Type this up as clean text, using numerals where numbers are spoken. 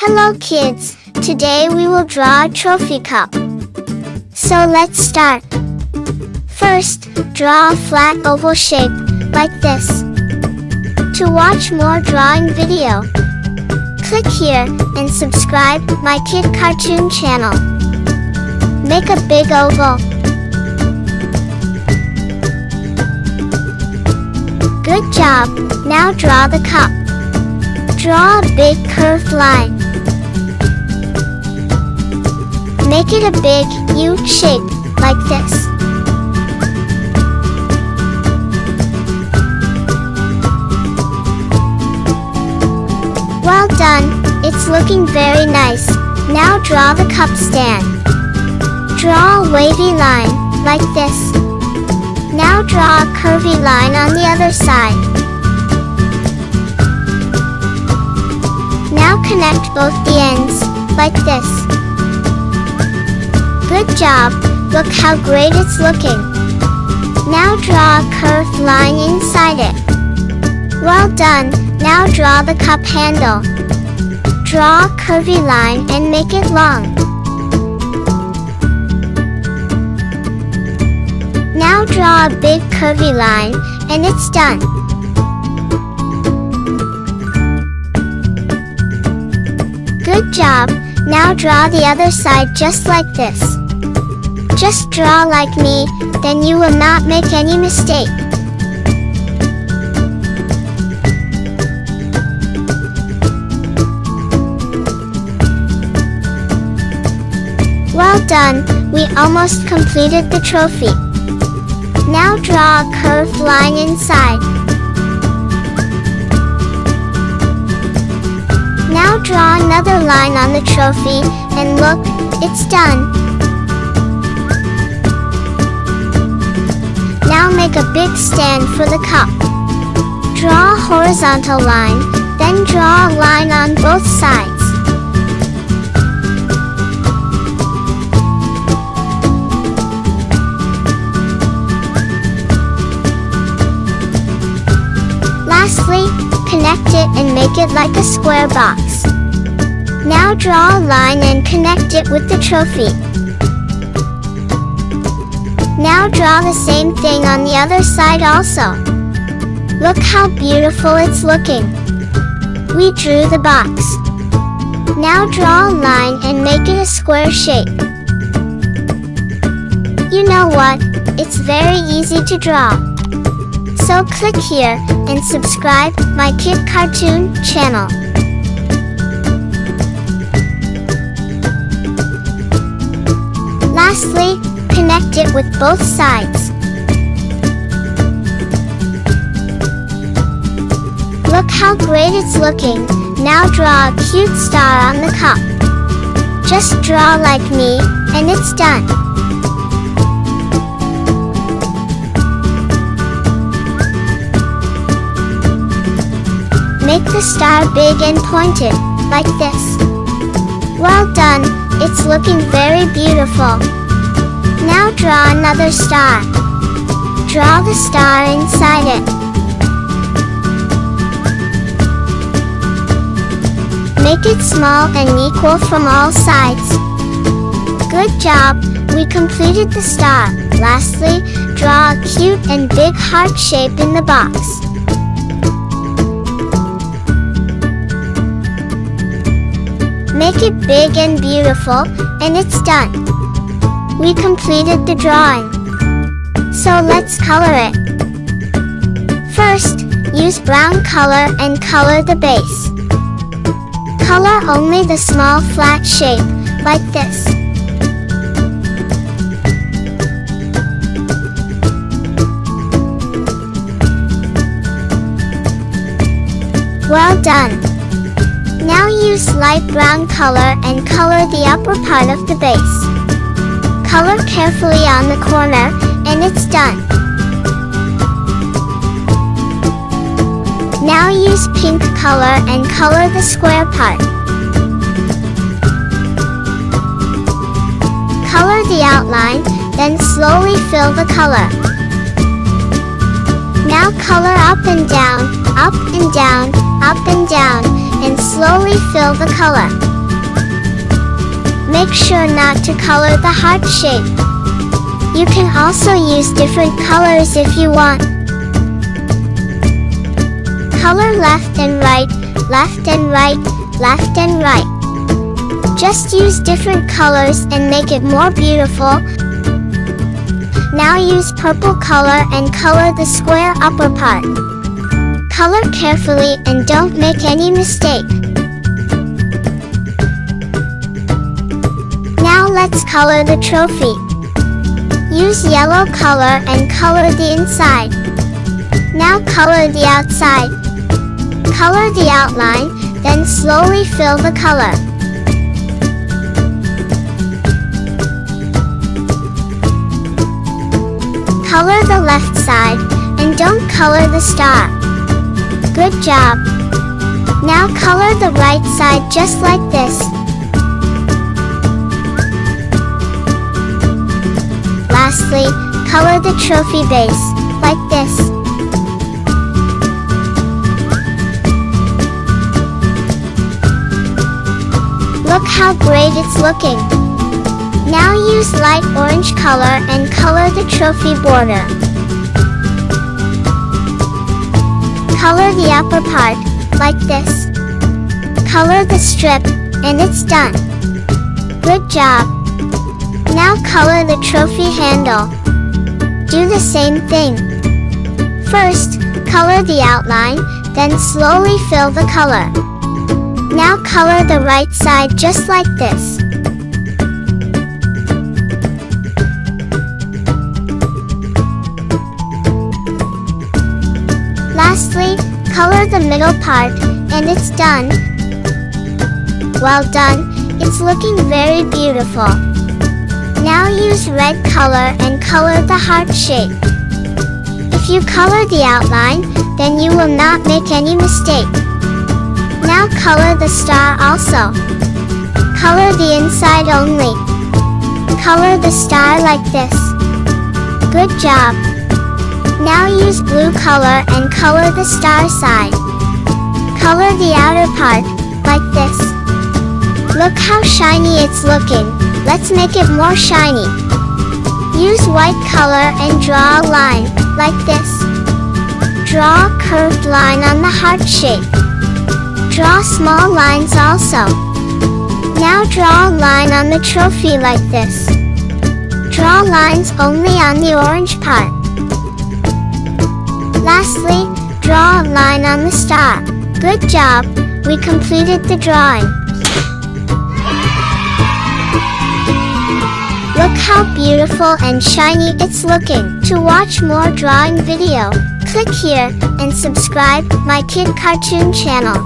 Hello kids, today we will draw a trophy cup. So let's start. First, draw a flat oval shape, like this. To watch more drawing video, click here and subscribe my Kid Cartoon channel. Make a big oval. Good job, now draw the cup. Draw a big curved line. Make it a big U shape, like this. Well done, it's looking very nice. Now draw the cup stand. Draw a wavy line, like this. Now draw a curvy line on the other side. Now connect both the ends, like this. Good job, look how great it's looking. Now draw a curved line inside it. Well done, now draw the cup handle. Draw a curvy line and make it long. Now draw a big curvy line, and it's done. Good job, now draw the other side just like this. Just draw like me, then you will not make any mistake. Well done, we almost completed the trophy. Now draw a curved line inside. Now draw another line on the trophy, and look, it's done. Now make a big stand for the cup. Draw a horizontal line, then draw a line on both sides. Lastly, connect it and make it like a square box. Now draw a line and connect it with the trophy. Now draw the same thing on the other side also. Look how beautiful it's looking. We drew the box. Now draw a line and make it a square shape. You know what? It's very easy to draw. So click here and subscribe my Kid Cartoon channel. Lastly, connect it with both sides. Look how great it's looking. Now draw a cute star on the cup. Just draw like me, and it's done. Make the star big and pointed, like this. Well done, it's looking very beautiful. Now draw another star. Draw the star inside it. Make it small and equal from all sides. Good job, we completed the star. Lastly, draw a cute and big heart shape in the box. Make it big and beautiful, and it's done. We completed the drawing. So let's color it. First, use brown color and color the base. Color only the small flat shape, like this. Well done. Now use light brown color and color the upper part of the base. Color carefully on the corner, and it's done. Now use pink color and color the square part. Color the outline, then slowly fill the color. Now color up and down, up and down, up and down, and slowly fill the color. make sure not to color the heart shape. You can also use different colors if you want. Color left and right, left and right, left and right. Just use different colors and make it more beautiful. Now use purple color and color the square upper part. Color carefully and don't make any mistake. Now let's color the trophy. Use yellow color and color the inside. Now color the outside. Color the outline, then slowly fill the color. Color the left side, and don't color the star. Good job! Now color the right side just like this. Lastly, color the trophy base, like this. Look how great it's looking! Now use light orange color and color the trophy border. Color the upper part, like this. Color the strip, and it's done. Good job! Now color the trophy handle. Do the same thing. First, color the outline, then slowly fill the color. Now color the right side just like this. Lastly, color the middle part, and it's done. Well done, it's looking very beautiful. Now use red color and color the heart shape. If you color the outline, then you will not make any mistake. Now color the star also. Color the inside only. Color the star like this. Good job! Now use blue color and color the star side. Color the outer part, like this. Look how shiny it's looking. Let's make it more shiny. Use white color and draw a line, like this. Draw a curved line on the heart shape. Draw small lines also. Now draw a line on the trophy like this. Draw lines only on the orange part. Lastly, draw a line on the star. Good job! We completed the drawing. Look how beautiful and shiny it's looking. To watch more drawing video, click here and subscribe my Kid Cartoon channel.